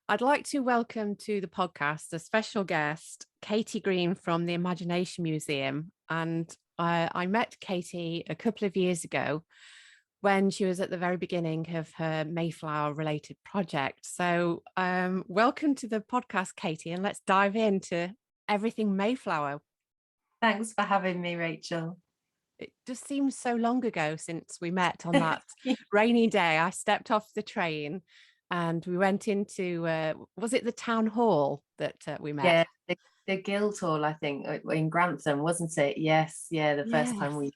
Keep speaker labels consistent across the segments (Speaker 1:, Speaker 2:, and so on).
Speaker 1: I'd like to welcome to the podcast a special guest, Katie Green from the Imagination Museum. And I met Katie a couple of years ago when she was at the very beginning of her Mayflower related project. So welcome to the podcast, Katie, and let's dive into everything Mayflower.
Speaker 2: Thanks for having me, Rachel.
Speaker 1: It just seems so long ago since we met on that rainy day. I stepped off the train and we went into, was it the town hall that we met?
Speaker 2: Yeah, the Guildhall, I think, in Grantham, wasn't it? Yes, yeah, the first
Speaker 1: Yes.
Speaker 2: time we.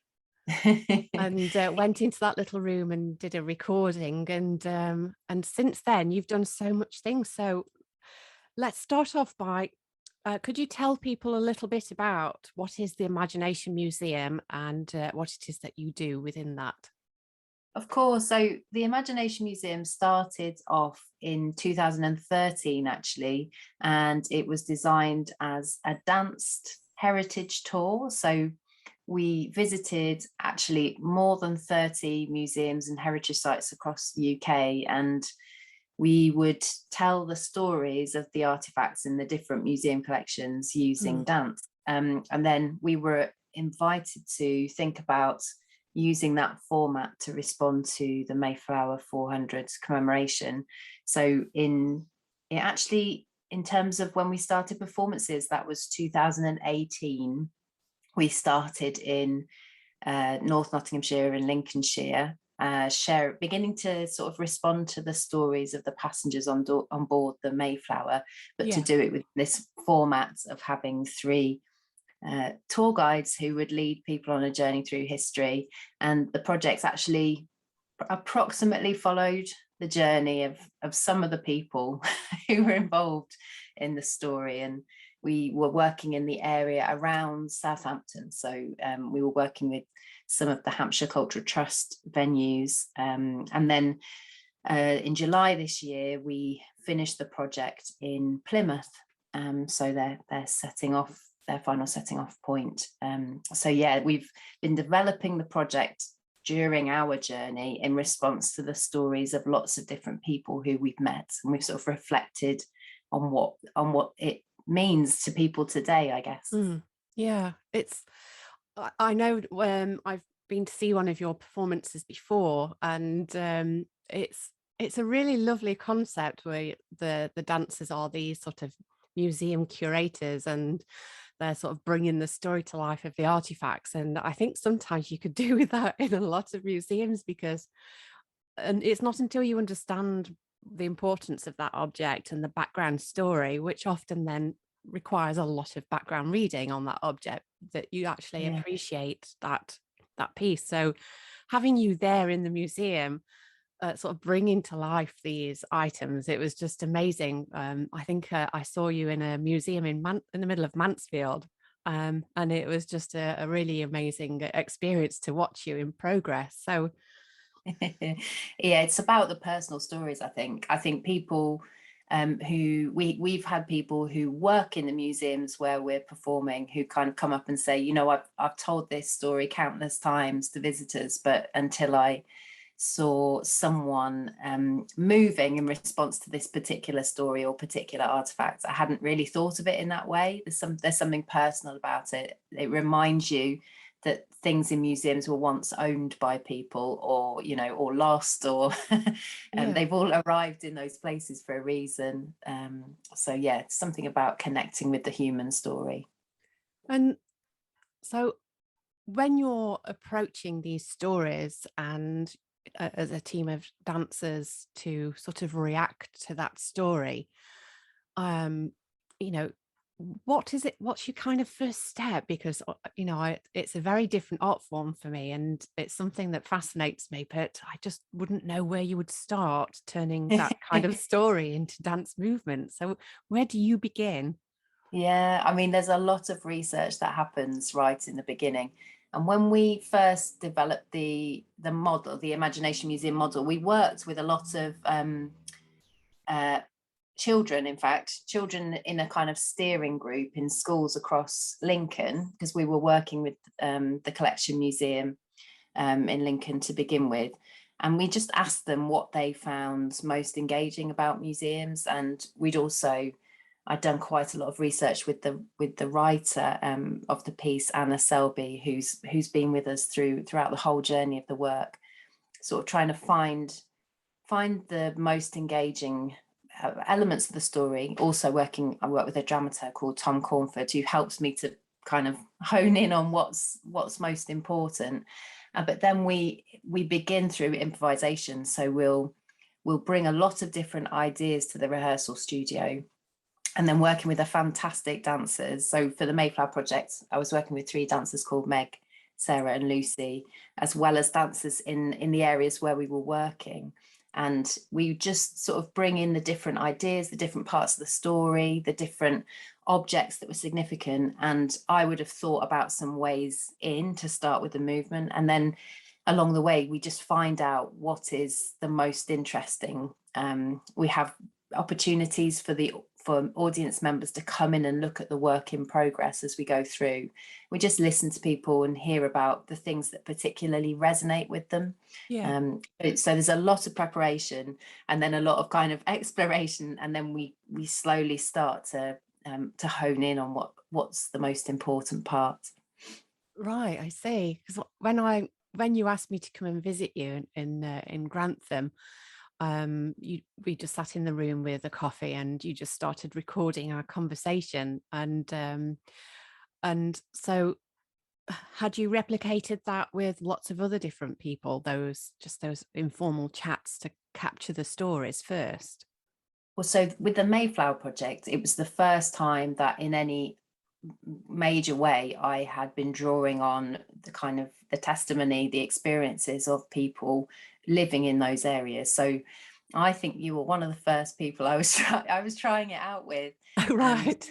Speaker 1: And went into that little room and did a recording. And since then, you've done so much things. So let's start off by, could you tell people a little bit about what is the Imagination Museum and what it is that you do within that?
Speaker 2: Of course. So the Imagination Museum started off in 2013, actually, and it was designed as a danced heritage tour. So we visited actually more than 30 museums and heritage sites across the UK, and we would tell the stories of the artifacts in the different museum collections using dance. And then we were invited to think about using that format to respond to the Mayflower 400 commemoration. So in terms of when we started performances, that was 2018. We started in North Nottinghamshire and Lincolnshire, beginning to sort of respond to the stories of the passengers on board the Mayflower, but to do it with this format of having three tour guides who would lead people on a journey through history. And the projects actually approximately followed the journey of some of the people who were involved in the story. And we were working in the area around Southampton. So we were working with some of the Hampshire Cultural Trust venues. And then in July this year, we finished the project in Plymouth. So they're setting off their final setting off point. So yeah, we've been developing the project during our journey in response to the stories of lots of different people who we've met, and we've sort of reflected on what it means to people today, I guess.
Speaker 1: Yeah, I know I've been to see one of your performances before, and it's a really lovely concept where the dancers are these sort of museum curators and they're sort of bringing the story to life of the artifacts. And I think sometimes you could do with that in a lot of museums and it's not until you understand the importance of that object and the background story, which often then requires a lot of background reading on that object, that you actually appreciate that piece. So having you there in the museum, sort of bringing to life these items, it was just amazing. I think I saw you in a museum in the middle of Mansfield, and it was just a really amazing experience to watch you in progress. So
Speaker 2: yeah, it's about the personal stories. I think people who we've had people who work in the museums where we're performing who kind of come up and say, you know, I've told this story countless times to visitors, but until I saw someone moving in response to this particular story or particular artifact, I hadn't really thought of it in that way. There's something personal about it. It reminds you that things in museums were once owned by people, or or lost, or they've all arrived in those places for a reason. So yeah, it's something about connecting with the human story.
Speaker 1: And so when you're approaching these stories and as a team of dancers to sort of react to that story, you know, what's your kind of first step? Because it's a very different art form for me and it's something that fascinates me, but I just wouldn't know where you would start turning that kind of story into dance movement. So where do you begin?
Speaker 2: Yeah, I mean, there's a lot of research that happens right in the beginning. And when we first developed the model, the Imagination Museum model, we worked with a lot of children, in fact, children in a kind of steering group in schools across Lincoln, because we were working with the Collection Museum in Lincoln to begin with. And we just asked them what they found most engaging about museums. And I'd done quite a lot of research with the writer of the piece, Anna Selby, who's been with us throughout the whole journey of the work, sort of trying to find the most engaging elements of the story. Also I work with a dramaturg called Tom Cornford, who helps me to kind of hone in on what's most important. But then we begin through improvisation. So we'll bring a lot of different ideas to the rehearsal studio, and then working with the fantastic dancers. So for the Mayflower project, I was working with 3 dancers called Meg, Sarah and Lucy, as well as dancers in the areas where we were working. And we just sort of bring in the different ideas, the different parts of the story, the different objects that were significant. And I would have thought about some ways in to start with the movement. And then along the way, we just find out what is the most interesting. We have opportunities for audience members to come in and look at the work in progress as we go through. We just listen to people and hear about the things that particularly resonate with them.
Speaker 1: Yeah.
Speaker 2: So there's a lot of preparation and then a lot of kind of exploration, and then we slowly start to hone in on what's the most important part.
Speaker 1: Right, I see. Because when you asked me to come and visit you in Grantham, we just sat in the room with a coffee, and you just started recording our conversation, and so had you replicated that with lots of other different people, those informal chats to capture the stories first?
Speaker 2: Well, so with the Mayflower project, it was the first time that in any major way I had been drawing on the kind of the testimony, the experiences of people living in those areas. So I think you were one of the first people I was trying it out with.
Speaker 1: Right.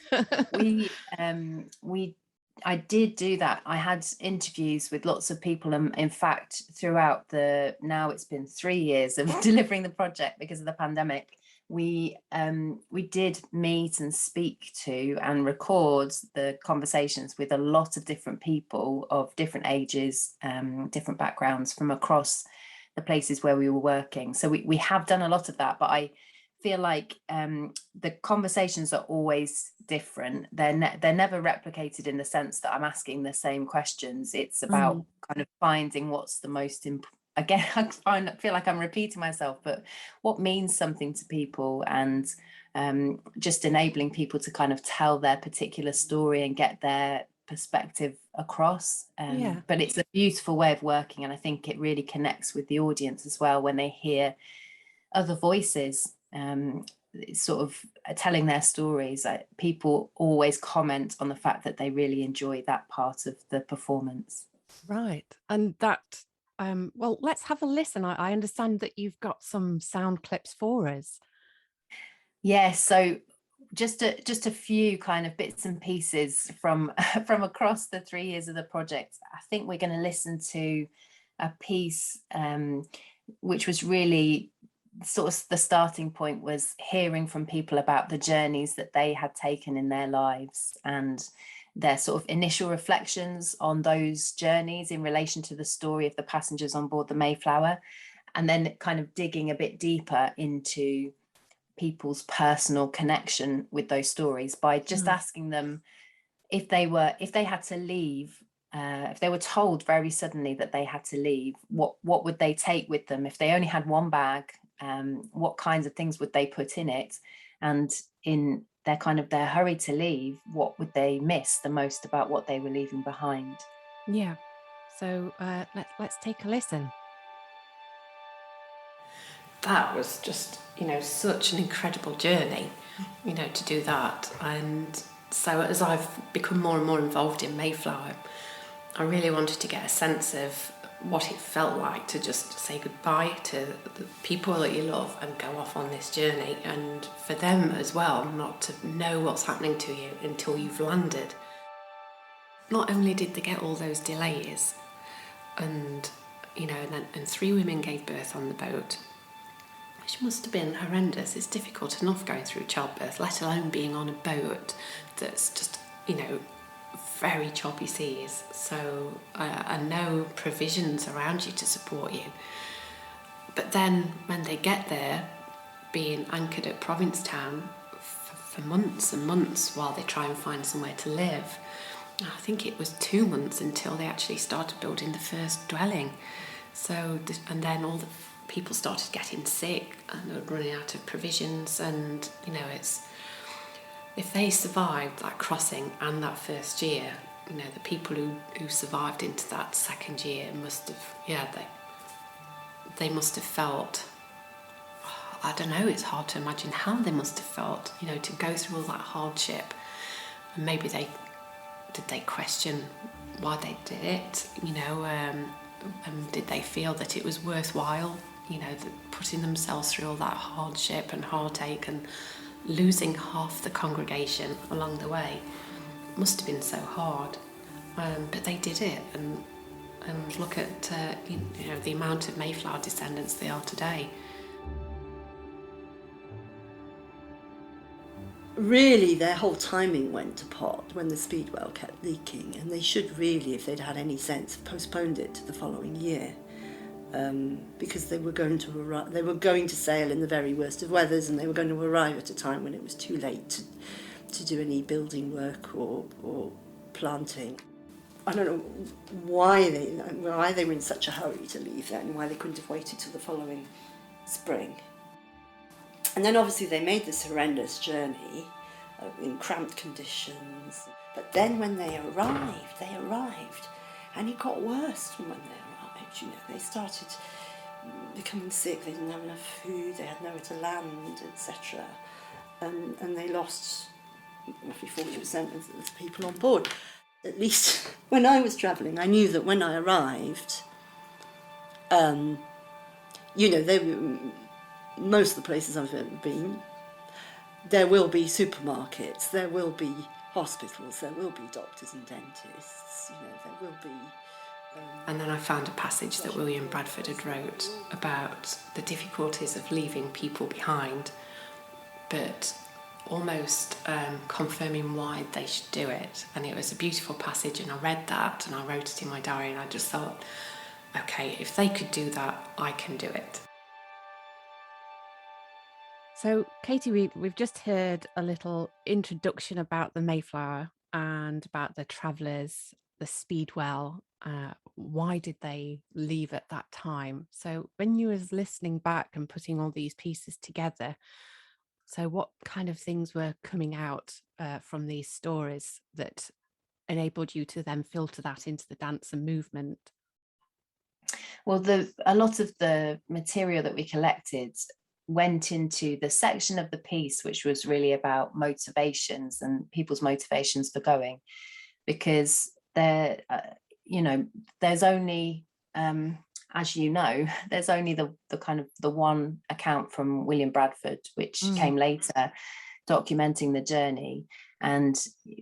Speaker 2: I did do that. I had interviews with lots of people, and in fact, throughout now it's been 3 years of delivering the project because of the pandemic. We did meet and speak to and record the conversations with a lot of different people of different ages, different backgrounds from across the places where we were working. So we have done a lot of that, but I feel like the conversations are always different. They're never replicated in the sense that I'm asking the same questions. It's about kind of finding what's the most again, I feel like I'm repeating myself, but what means something to people, and just enabling people to kind of tell their particular story and get their perspective across. But it's a beautiful way of working, and I think it really connects with the audience as well when they hear other voices sort of telling their stories. People always comment on the fact that they really enjoy that part of the performance.
Speaker 1: Right. And that, well, let's have a listen. I understand that you've got some sound clips for us.
Speaker 2: Yes, so just a few kind of bits and pieces from from across the 3 years of the project. I think we're going to listen to a piece which was really sort of the starting point, was hearing from people about the journeys that they had taken in their lives and their sort of initial reflections on those journeys in relation to the story of the passengers on board the Mayflower, and then kind of digging a bit deeper into people's personal connection with those stories by just asking them if they had to leave, if they were told very suddenly that they had to leave, what would they take with them? If they only had one bag, what kinds of things would they put in it? And in their hurry to leave, what would they miss the most about what they were leaving behind?
Speaker 1: Yeah. So let's take a listen.
Speaker 3: That was just, such an incredible journey, to do that. And so as I've become more and more involved in Mayflower, I really wanted to get a sense of what it felt like to just say goodbye to the people that you love and go off on this journey, and for them as well not to know what's happening to you until you've landed. Not only did they get all those delays and 3 women gave birth on the boat, which must have been horrendous. It's difficult enough going through childbirth, let alone being on a boat that's just, very choppy seas, so and no provisions around you to support you. But then when they get there, being anchored at Provincetown for months and months while they try and find somewhere to live, I think it was 2 months until they actually started building the first dwelling. So, and then all the people started getting sick and they were running out of provisions. And, you know, it's, if they survived that crossing and that first year, you know, the people who survived into that second year must have, they must have felt, I don't know, it's hard to imagine how they must have felt, you know, to go through all that hardship. And maybe did they question why they did it, you know, and did they feel that it was worthwhile, you know, putting themselves through all that hardship and heartache and losing half the congregation along the way. It must have been so hard, but they did it, and look at you know, the amount of Mayflower descendants there are today.
Speaker 4: Really, their whole timing went apart when the speedwell kept leaking, and they should really, if they'd had any sense, have postponed it to the following year, because they were going to sail in the very worst of weathers, and they were going to arrive at a time when it was too late to do any building work or planting. I don't know why they were in such a hurry to leave then, why they couldn't have waited till the following spring. And then obviously they made this horrendous journey in cramped conditions. But then when they arrived, and it got worse from when they arrived. You know, they started becoming sick, they didn't have enough food, they had nowhere to land, etc. And they lost roughly 40% of the people on board. At least when I was travelling, I knew that when I arrived, you know, most of the places I've ever been, there will be supermarkets, there will be hospitals, there will be doctors and dentists, you know, there will be...
Speaker 3: And then I found a passage that William Bradford had wrote about the difficulties of leaving people behind, but almost confirming why they should do it. And it was a beautiful passage, and I read that and I wrote it in my diary, and I just thought, okay, if they could do that, I can do it.
Speaker 1: So, Katie, we've just heard a little introduction about the Mayflower and about the travellers, the speedwell. Why did they leave at that time? So when you was listening back and putting all these pieces together, so what kind of things were coming out from these stories that enabled you to then filter that into the dance and movement?
Speaker 2: Well, a lot of the material that we collected went into the section of the piece which was really about motivations and people's motivations for going, because you know, there's only as you know, there's only the kind of the one account from William Bradford, which came later, documenting the journey, and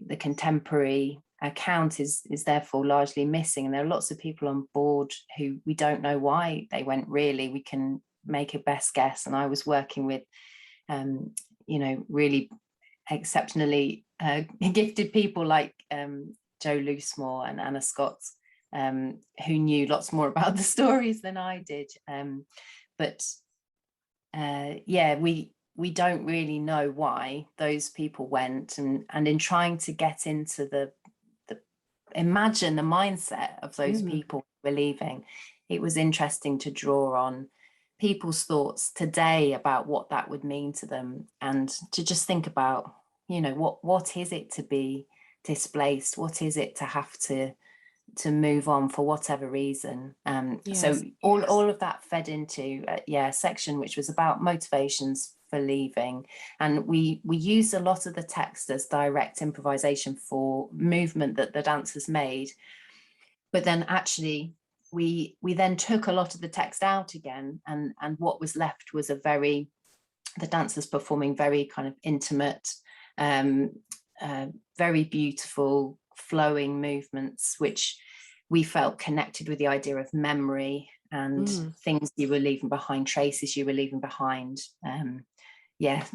Speaker 2: the contemporary account is therefore largely missing. And there are lots of people on board who we don't know why they went, really. We can make a best guess. And I was working with you know, really exceptionally gifted people like Joe Loosemore and Anna Scott, who knew lots more about the stories than I did. But yeah, we don't really know why those people went, and in trying to get into the imagine the mindset of those people who were leaving, it was interesting to draw on people's thoughts today about what that would mean to them, and to just think about, you know, what is it to be displaced, what is it to have to move on for whatever reason. So all of that fed into a section which was about motivations for leaving, and we used a lot of the text as direct improvisation for movement that the dancers made, but then actually we then took a lot of the text out again, and what was left was the dancers performing very kind of intimate, very beautiful flowing movements, which we felt connected with the idea of memory and things you were leaving behind, traces you were leaving behind.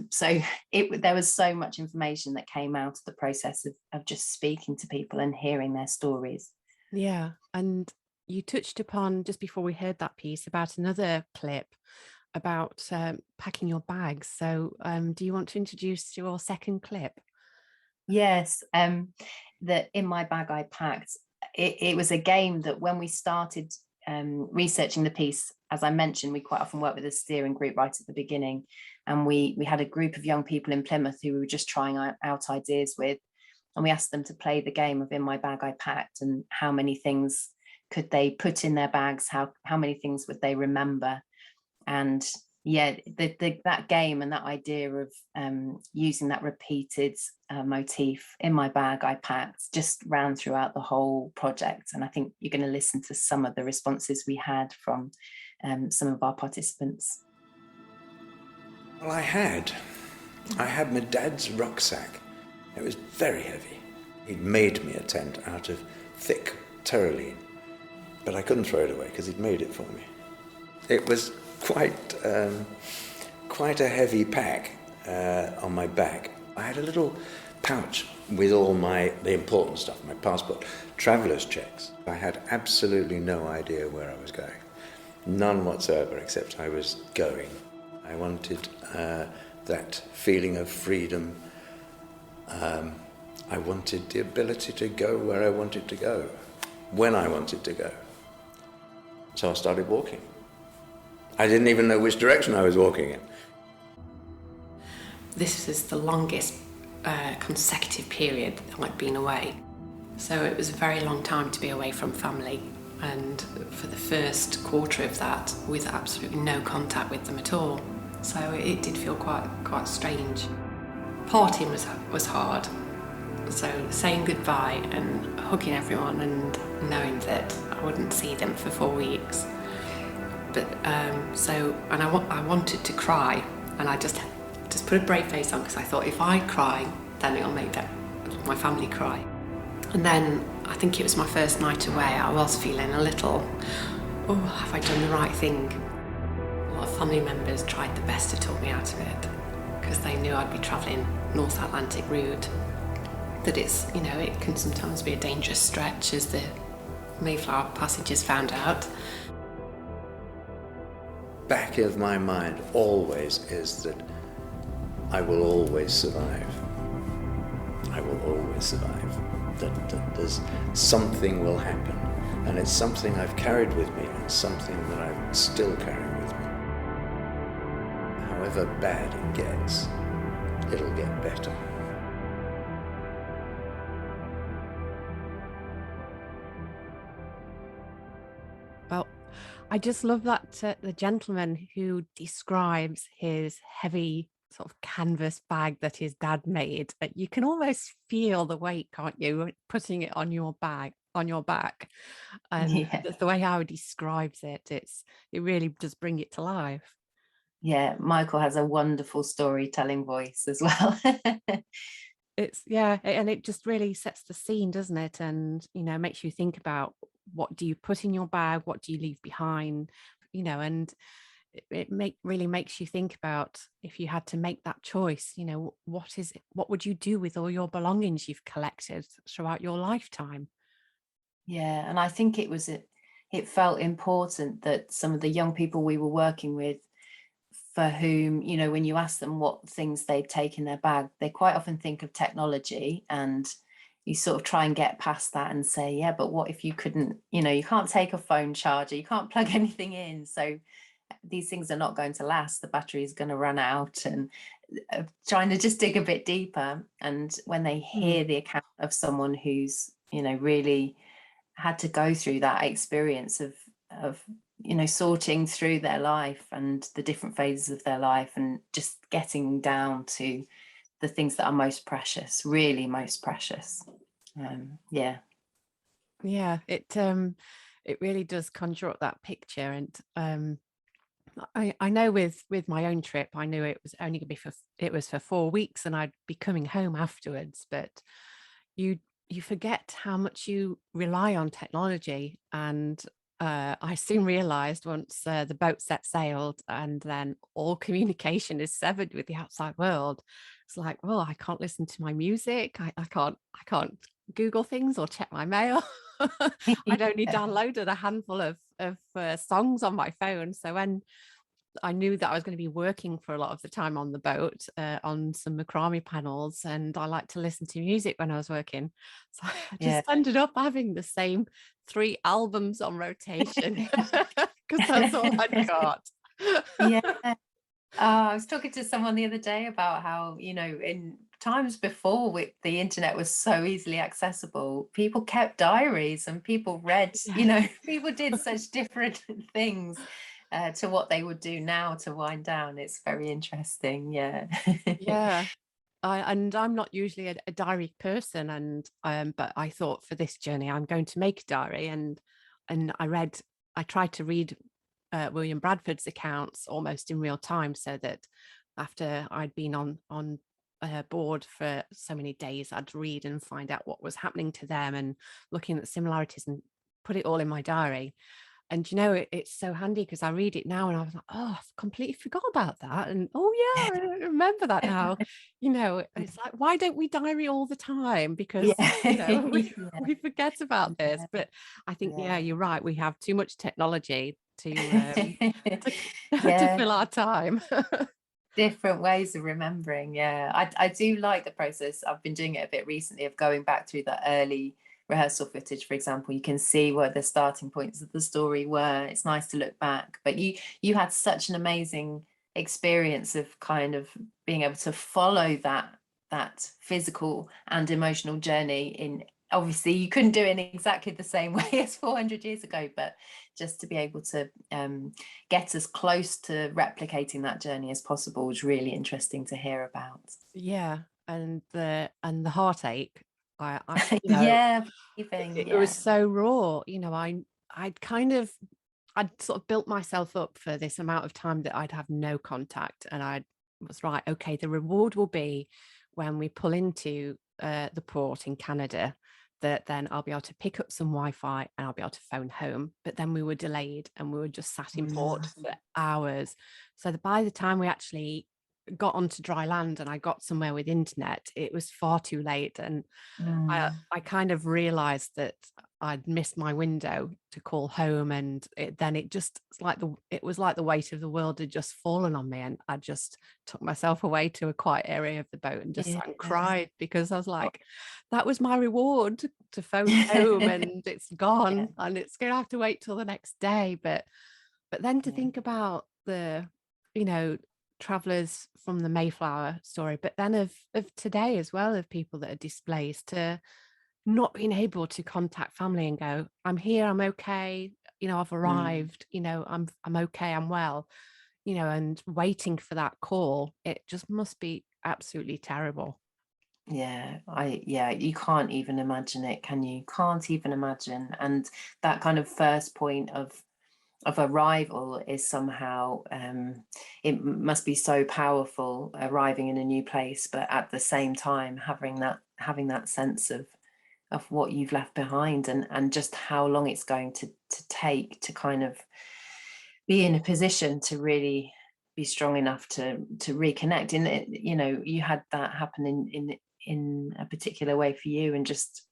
Speaker 2: So there was so much information that came out of the process of just speaking to people and hearing their stories.
Speaker 1: Yeah, and you touched upon just before we heard that piece about another clip about packing your bags. So do you want to introduce your second clip?
Speaker 2: Yes, that in my bag I packed. It was a game that when we started researching the piece, as I mentioned, we quite often work with a steering group right at the beginning, and we had a group of young people in Plymouth who we were just trying out ideas with, and we asked them to play the game of In My Bag I Packed, and how many things could they put in their bags, how many things would they remember. And yeah, that game and that idea of using that repeated motif, In My Bag I Packed, just ran throughout the whole project. And I think you're going to listen to some of the responses we had from some of our participants.
Speaker 5: Well, I had my dad's rucksack. It was very heavy. He'd made me a tent out of thick terraline, but I couldn't throw it away because he'd made it for me. It was quite a heavy pack on my back. I had a little pouch with all the important stuff, my passport, traveller's checks. I had absolutely no idea where I was going, none whatsoever, except I was going. I wanted that feeling of freedom. I wanted the ability to go where I wanted to go, when I wanted to go. So I started walking. I didn't even know which direction I was walking in.
Speaker 3: This is the longest consecutive period that I'd been away. So it was a very long time to be away from family, and for the first quarter of that with absolutely no contact with them at all. So it did feel quite strange. Parting was hard. So saying goodbye and hugging everyone and knowing that I wouldn't see them for 4 weeks. But I wanted to cry, and I just put a brave face on, because I thought if I cry, then it'll make my family cry. And then I think it was my first night away. I was feeling a little, oh, have I done the right thing? A lot of family members tried the best to talk me out of it, because they knew I'd be travelling North Atlantic route. That it can sometimes be a dangerous stretch, as the Mayflower passengers found out.
Speaker 5: Back of my mind always is that I will always survive. I will always survive. That there's something will happen, and it's something I've carried with me, and something that I still carry with me. However bad it gets, it'll get better.
Speaker 1: Well, I just love that the gentleman who describes his heavy sort of canvas bag that his dad made. You can almost feel the weight, can't you, putting it on your back. And
Speaker 2: Yeah.
Speaker 1: the way how he describes it, it really does bring it to life.
Speaker 2: Yeah, Michael has a wonderful storytelling voice as well.
Speaker 1: And it just really sets the scene, doesn't it? And makes you think about, what do you put in your bag, what do you leave behind, and it really makes you think about, if you had to make that choice, what would you do with all your belongings you've collected throughout your lifetime?
Speaker 2: Yeah, and I think it felt important that some of the young people we were working with, for whom, when you ask them what things they take in their bag, they quite often think of technology, and you sort of try and get past that and say, yeah, but what if you couldn't, you can't take a phone charger, you can't plug anything in. So these things are not going to last. The battery is going to run out, and trying to just dig a bit deeper. And when they hear the account of someone who's, really had to go through that experience of sorting through their life and the different phases of their life, and just getting down to the things that are most precious, really most precious.
Speaker 1: It really does conjure up that picture. And I know with my own trip, I knew it was only going to be for 4 weeks, and I'd be coming home afterwards. But you forget how much you rely on technology. And I soon realized, once the boat set sailed and then all communication is severed with the outside world, it's like, well, I can't listen to my music. I can't Google things or check my mail. I'd only downloaded a handful of songs on my phone. So when I knew that I was going to be working for a lot of the time on the boat on some macrame panels, and I like to listen to music when I was working. So I just ended up having the same 3 albums on rotation because that's all I'd got.
Speaker 2: Yeah. I was talking to someone the other day about how, in times before the internet was so easily accessible, people kept diaries and people read, people did such different things to what they would do now to wind down. It's very interesting. Yeah.
Speaker 1: Yeah. I'm not usually a diary person, and but I thought for this journey I'm going to make a diary, and I tried to read William Bradford's accounts almost in real time, so that after I'd been on board for so many days, I'd read and find out what was happening to them and looking at similarities and put it all in my diary. And it's so handy because I read it now and I was like, oh, I've completely forgot about that. And oh yeah, I remember that now. It's like, why don't we diary all the time? Because we forget about this. But I think, yeah, you're right. We have too much technology to fill our time.
Speaker 2: Different ways of remembering. Yeah, I do like the process. I've been doing it a bit recently of going back through the early rehearsal footage, for example. You can see where the starting points of the story were. It's nice to look back, but you had such an amazing experience of kind of being able to follow that physical and emotional journey. In obviously you couldn't do it in exactly the same way as 400 years ago, but just to be able to get as close to replicating that journey as possible was really interesting to hear about.
Speaker 1: Yeah, and the heartache. I it was so raw. I'd sort of built myself up for this amount of time that I'd have no contact, and I was right. Okay, the reward will be when we pull into the port in Canada, that then I'll be able to pick up some Wi-Fi and I'll be able to phone home. But then we were delayed and we were just sat in port for hours. So that by the time we actually got onto dry land and I got somewhere with internet, it was far too late. And I kind of realized that I'd missed my window to call home, and it was like the weight of the world had just fallen on me, and I just took myself away to a quiet area of the boat and just sat and cried, because I was like, that was my reward, to phone home, and it's gone, and it's gonna have to wait till the next day. But then to think about the travelers from the Mayflower story, but then of today as well, of people that are displaced, to not being able to contact family and go, I'm here, I'm okay, I've arrived, I'm okay, I'm well, and waiting for that call. It just must be absolutely terrible.
Speaker 2: You can't even imagine it, can you? Can't even imagine. And that kind of first point of arrival is somehow it must be so powerful, arriving in a new place, but at the same time having that sense of what you've left behind, and just how long it's going to take to kind of be in a position to really be strong enough to reconnect. And you had that happen in a particular way for you, and just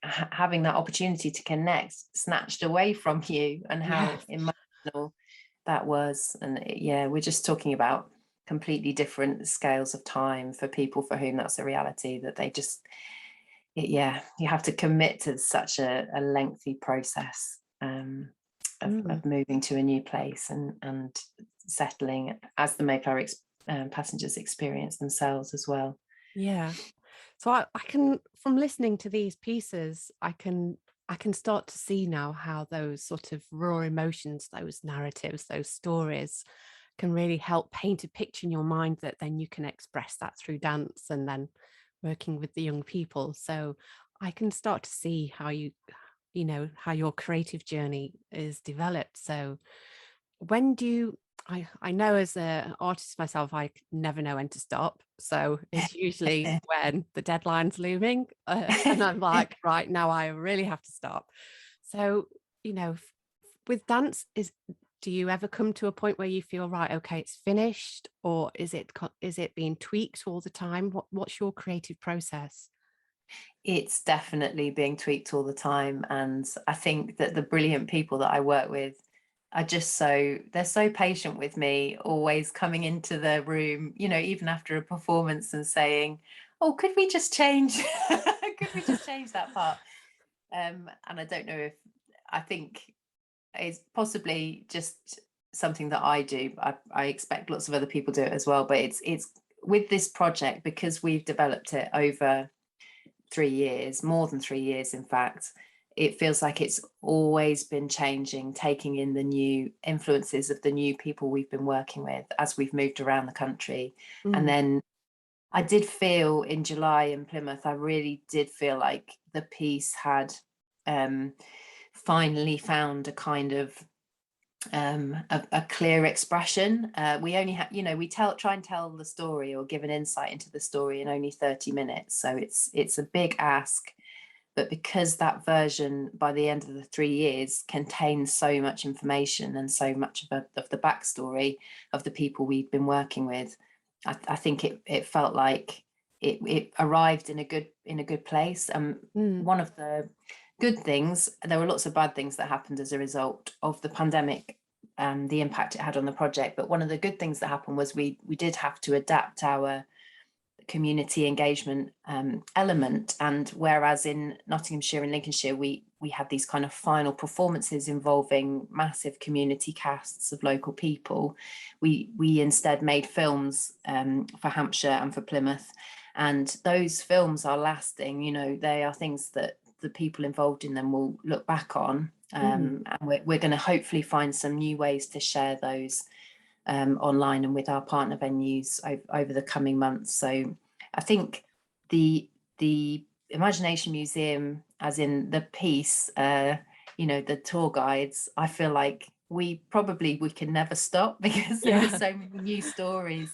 Speaker 2: having that opportunity to connect snatched away from you, and how emotional that was. And we're just talking about completely different scales of time for people for whom that's a reality, that they just you have to commit to such a lengthy process of moving to a new place and settling, as the Mayflower passengers experience themselves as well.
Speaker 1: Yeah. So I can, from listening to these pieces, I can start to see now how those sort of raw emotions, those narratives, those stories can really help paint a picture in your mind that then you can express that through dance, and then working with the young people. So I can start to see how how your creative journey is developed. So when do you, I know as an artist myself, I never know when to stop. So it's usually when the deadline's looming and I'm like, right now I really have to stop. So, with dance, do you ever come to a point where you feel, right, okay, it's finished, or is it being tweaked all the time? What's your creative process?
Speaker 2: It's definitely being tweaked all the time. And I think that the brilliant people that I work with are just they're so patient with me, always coming into the room, even after a performance and saying, oh, could we just change, could we just change that part? And I don't know I think it's possibly just something that I do. I expect lots of other people do it as well, but it's with this project, because we've developed it over 3 years, more than 3 years, in fact, it feels like it's always been changing, taking in the new influences of the new people we've been working with as we've moved around the country. And then I did feel in July in Plymouth, I really did feel like the piece had finally found a kind of a clear expression. We only have, we try and tell the story or give an insight into the story in only 30 minutes. So it's a big ask, but because that version by the end of the 3 years contains so much information and so much of the backstory of the people we've been working with, I think it felt like it arrived in a good place. One of the good things, there were lots of bad things that happened as a result of the pandemic and the impact it had on the project, but one of the good things that happened was we did have to adapt our community engagement element. And whereas in Nottinghamshire and Lincolnshire we had these kind of final performances involving massive community casts of local people, we instead made films for Hampshire and for Plymouth, and those films are lasting. They are things that the people involved in them will look back on, and we're going to hopefully find some new ways to share those online and with our partner venues over the coming months. So I think the Imagination Museum, as in the piece, the tour guides, I feel like we can never stop, because there are so many new stories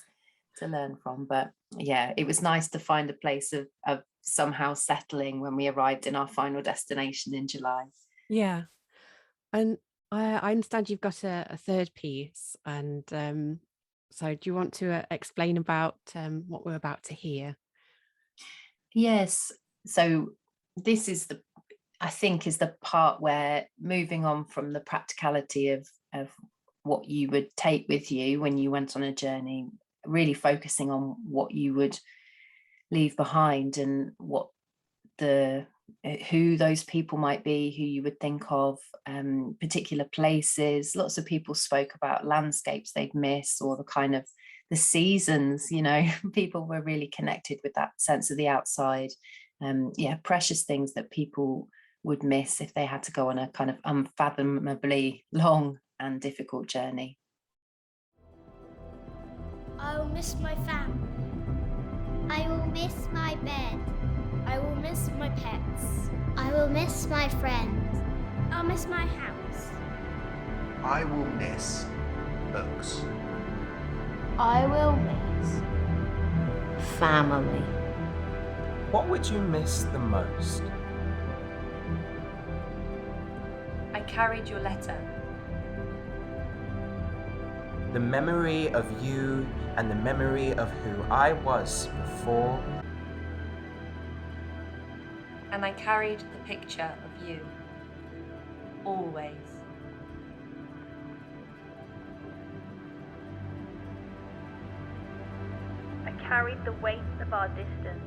Speaker 2: to learn from. But yeah, it was nice to find a place of somehow settling when we arrived in our final destination in July.
Speaker 1: Yeah. And I understand you've got a third piece, and so do you want to explain about what we're about to hear?
Speaker 2: Yes. So this is I think is the part where, moving on from the practicality of what you would take with you when you went on a journey, really focusing on what you would leave behind and what who those people might be, who you would think of, particular places. Lots of people spoke about landscapes they'd miss, or the kind of the seasons. People were really connected with that sense of the outside. Precious things that people would miss if they had to go on a kind of unfathomably long and difficult journey.
Speaker 6: I will miss my family. I will miss my bed. I will miss my pets. I will miss my friends. I'll miss my house.
Speaker 7: I will miss books.
Speaker 6: I will miss family.
Speaker 8: What would you miss the most?
Speaker 9: I carried your letter.
Speaker 8: The memory of you and the memory of who I was before.
Speaker 9: And I carried the picture of you. Always.
Speaker 10: I carried the weight of our distance.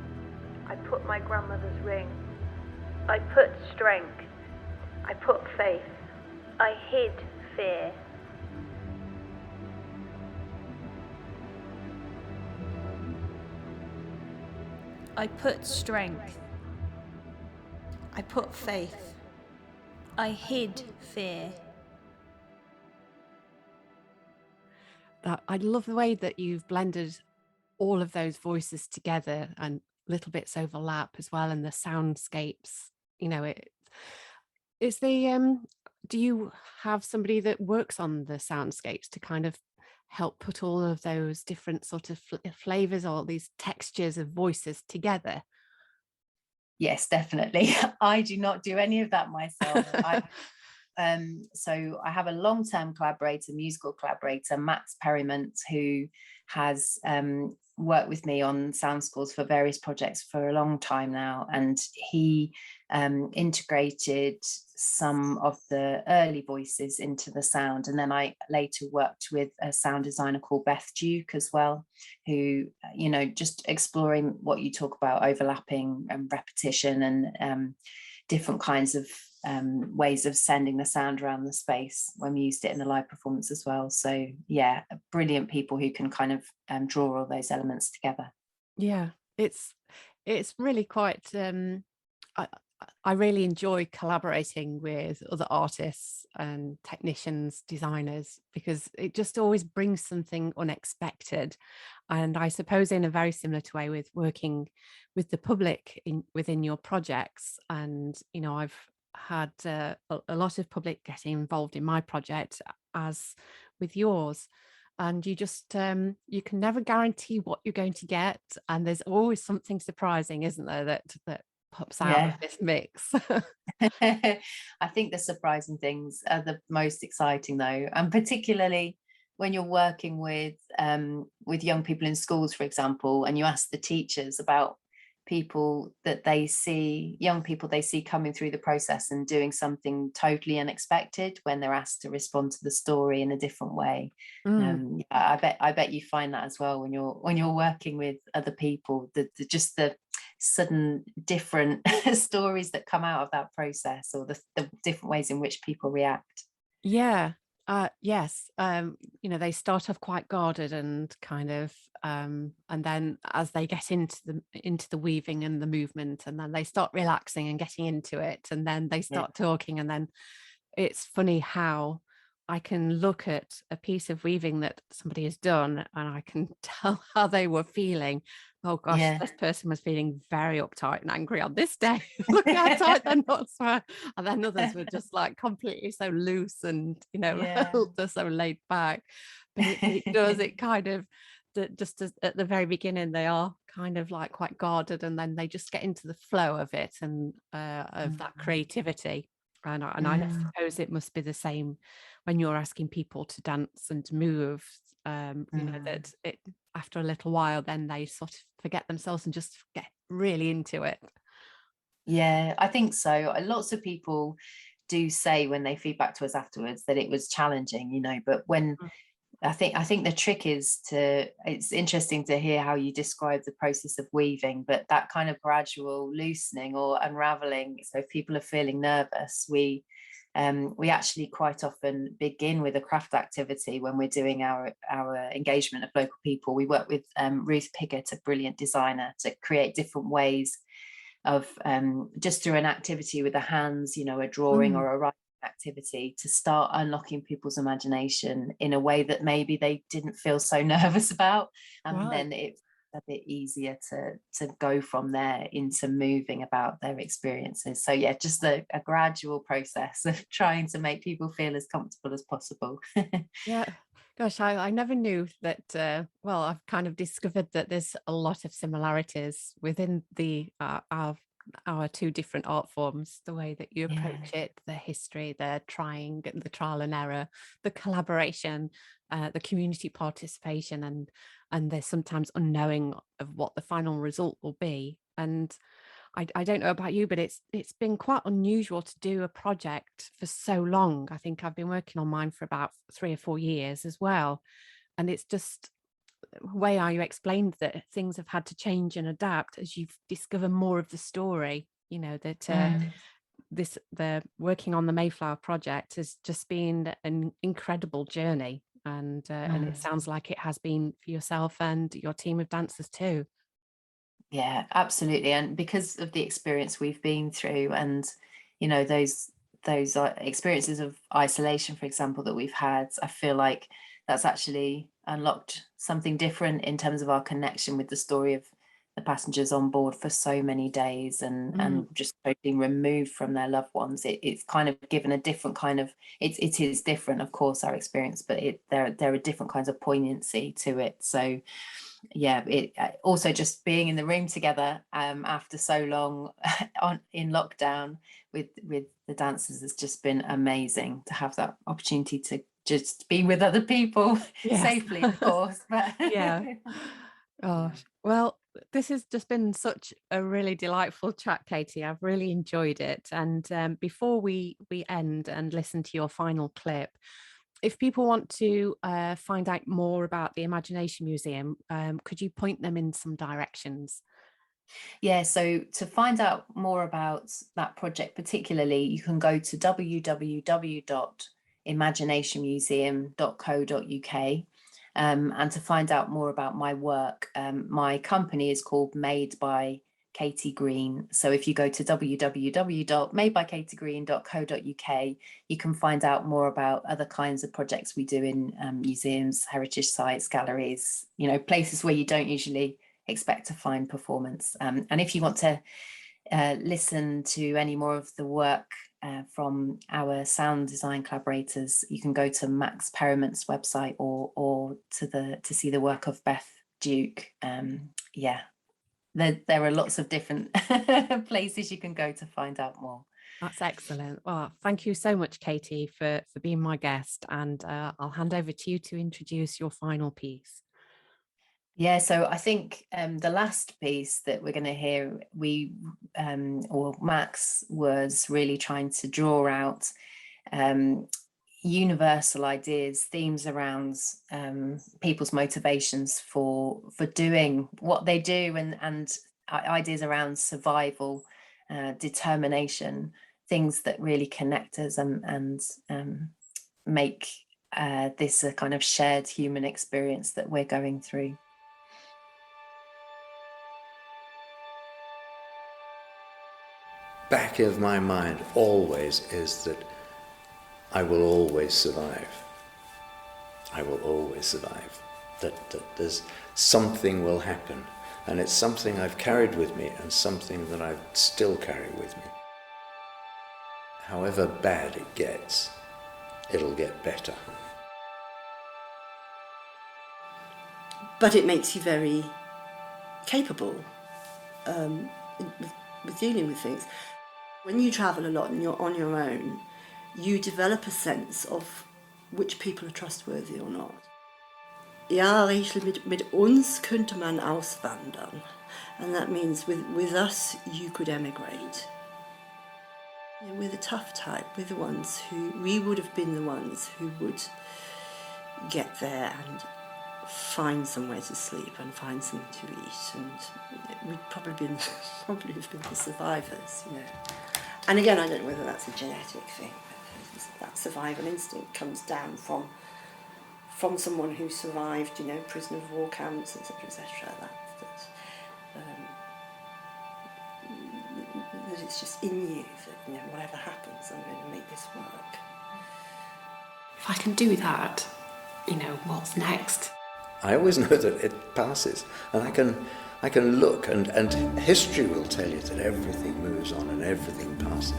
Speaker 10: I put my grandmother's ring. I put strength. I put faith. I hid fear.
Speaker 11: I put strength. I put faith. I hid fear.
Speaker 1: I love the way that you've blended all of those voices together, and little bits overlap as well, and the soundscapes. Is the do you have somebody that works on the soundscapes to kind of help put all of those different sort of flavors, all these textures of voices together?
Speaker 2: Yes, definitely. I do not do any of that myself. So I have a long-term collaborator, musical collaborator, Max Perryment, who has worked with me on sound scores for various projects for a long time now, and he integrated some of the early voices into the sound. And then I later worked with a sound designer called Beth Duke as well, who, you know, just exploring what you talk about, overlapping and repetition and different kinds of ways of sending the sound around the space when we used it in the live performance as well. So yeah, brilliant people who can kind of draw all those elements together.
Speaker 1: Yeah, it's really quite I really enjoy collaborating with other artists and technicians, designers, because it just always brings something unexpected. And I suppose in a very similar way with working with the public within your projects. And, you know, I've had a lot of public getting involved in my project as with yours. And you just you can never guarantee what you're going to get, and there's always something surprising, isn't there, that pops out of this mix.
Speaker 2: I think the surprising things are the most exciting though, and particularly when you're working with young people in schools, for example, and you ask the teachers about people that they see, young people they see coming through the process and doing something totally unexpected when they're asked to respond to the story in a different way. I bet you find that as well when you're working with other people, just the sudden different stories that come out of that process, or the different ways in which people react.
Speaker 1: Yes, you know, they start off quite guarded and kind of and then as they get into the weaving and the movement, and then they start relaxing and getting into it, and then they start talking, and then it's funny how I can look at a piece of weaving that somebody has done and I can tell how they were feeling. Oh gosh, this person was feeling very uptight and angry on this day. Look how tight their knots were. And then others were just like completely so loose and, you know, they're so laid back. But it kind of, just as at the very beginning, they are kind of like quite guarded, and then they just get into the flow of it and of that creativity. And I suppose it must be the same when you're asking people to dance and to move, you know, that it, after a little while, then they sort of forget themselves and just get really into it.
Speaker 2: Yeah, I think so. Lots of people do say when they feed back to us afterwards that it was challenging, you know, but when I think the trick is it's interesting to hear how you describe the process of weaving, but that kind of gradual loosening or unraveling. So if people are feeling nervous, we actually quite often begin with a craft activity when we're doing our engagement of local people. We work with Ruth Piggott, a brilliant designer, to create different ways of just through an activity with the hands, you know, a drawing or a writing activity, to start unlocking people's imagination in a way that maybe they didn't feel so nervous about, and then it's a bit easier to go from there into moving about their experiences. So yeah, just a gradual process of trying to make people feel as comfortable as possible.
Speaker 1: Gosh, I never knew that. Well, I've kind of discovered that there's a lot of similarities within the our two different art forms, the way that you approach it, the history, the trying, the trial and error, the collaboration, the community participation, and there's sometimes unknowing of what the final result will be. And I don't know about you, but it's been quite unusual to do a project for so long. I think I've been working on mine for about 3 or 4 years as well. And it's just the way how you explained that things have had to change and adapt as you've discovered more of the story, you know, that the working on the Mayflower project has just been an incredible journey. And it sounds like it has been for yourself and your team of dancers too.
Speaker 2: Yeah, absolutely. And because of the experience we've been through, and you know, those experiences of isolation, for example, that we've had, I feel like that's actually unlocked something different in terms of our connection with the story of the passengers on board for so many days, and just being removed from their loved ones. It's kind of given a different kind of, it is different, of course, our experience, but there are different kinds of poignancy to it. So yeah, it also just being in the room together after so long in lockdown with the dancers has just been amazing to have that opportunity to just be with other people safely, of course. But
Speaker 1: Gosh, well, this has just been such a really delightful chat, Katie. I've really enjoyed it. And before we end and listen to your final clip, if people want to find out more about the Imagination Museum, could you point them in some directions?
Speaker 2: Yeah, so to find out more about that project particularly, you can go to www.imaginationmuseum.co.uk. And to find out more about my work, my company is called Made by Katie Green. So if you go to www.madebykatiegreen.co.uk, you can find out more about other kinds of projects we do in museums, heritage sites, galleries, places where you don't usually expect to find performance. And if you want to listen to any more of the work from our sound design collaborators, you can go to Max Perryment's website or to see the work of Beth Duke. There are lots of different places you can go to find out more.
Speaker 1: That's excellent. Well, thank you so much, Katie, for being my guest. And I'll hand over to you to introduce your final piece.
Speaker 2: Yeah, so I think the last piece that we're going to hear, Max was really trying to draw out universal ideas, themes around people's motivations for doing what they do, and ideas around survival, determination, things that really connect us and make this a kind of shared human experience that we're going through.
Speaker 5: Back of my mind always is that I will always survive. I will always survive. That there's something will happen, and it's something I've carried with me and something that I still carry with me. However bad it gets, it'll get better.
Speaker 4: But it makes you very capable with dealing with things. When you travel a lot and you're on your own, you develop a sense of which people are trustworthy or not. Ja, Rachel, mit uns könnte man auswandern. And that means with us, you could emigrate. We're the tough type. We're the ones we would have been the ones who would get there and find somewhere to sleep and find something to eat, and we'd probably have been the survivors, And again, I don't know whether that's a genetic thing, but that survival instinct comes down from someone who survived, prisoner of war camps, etc., etc. That it's just in you that whatever happens, I'm going to make this work.
Speaker 3: If I can do that, what's next?
Speaker 5: I always know that it passes, and I can look, and history will tell you that everything moves on and everything passes.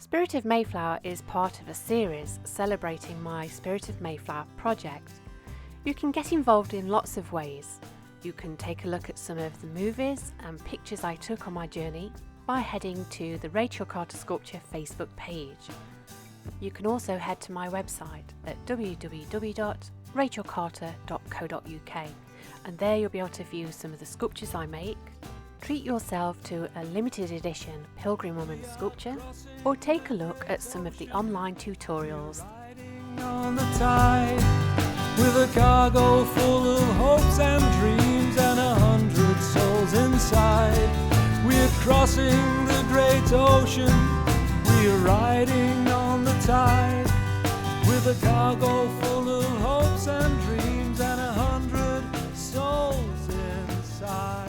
Speaker 1: Spirit of Mayflower is part of a series celebrating my Spirit of Mayflower project. You can get involved in lots of ways. You can take a look at some of the movies and pictures I took on my journey by heading to the Rachel Carter Sculpture Facebook page. You can also head to my website at www.rachelcarter.co.uk, and there you'll be able to view some of the sculptures I make, treat yourself to a limited edition Pilgrim Woman sculpture, or take a look at some of the online tutorials.
Speaker 12: On the tide, with a cargo full of hopes and dreams and 100 souls in inside. We're crossing the great ocean, we're riding on the tide, with a cargo full of hopes and dreams and 100 souls inside.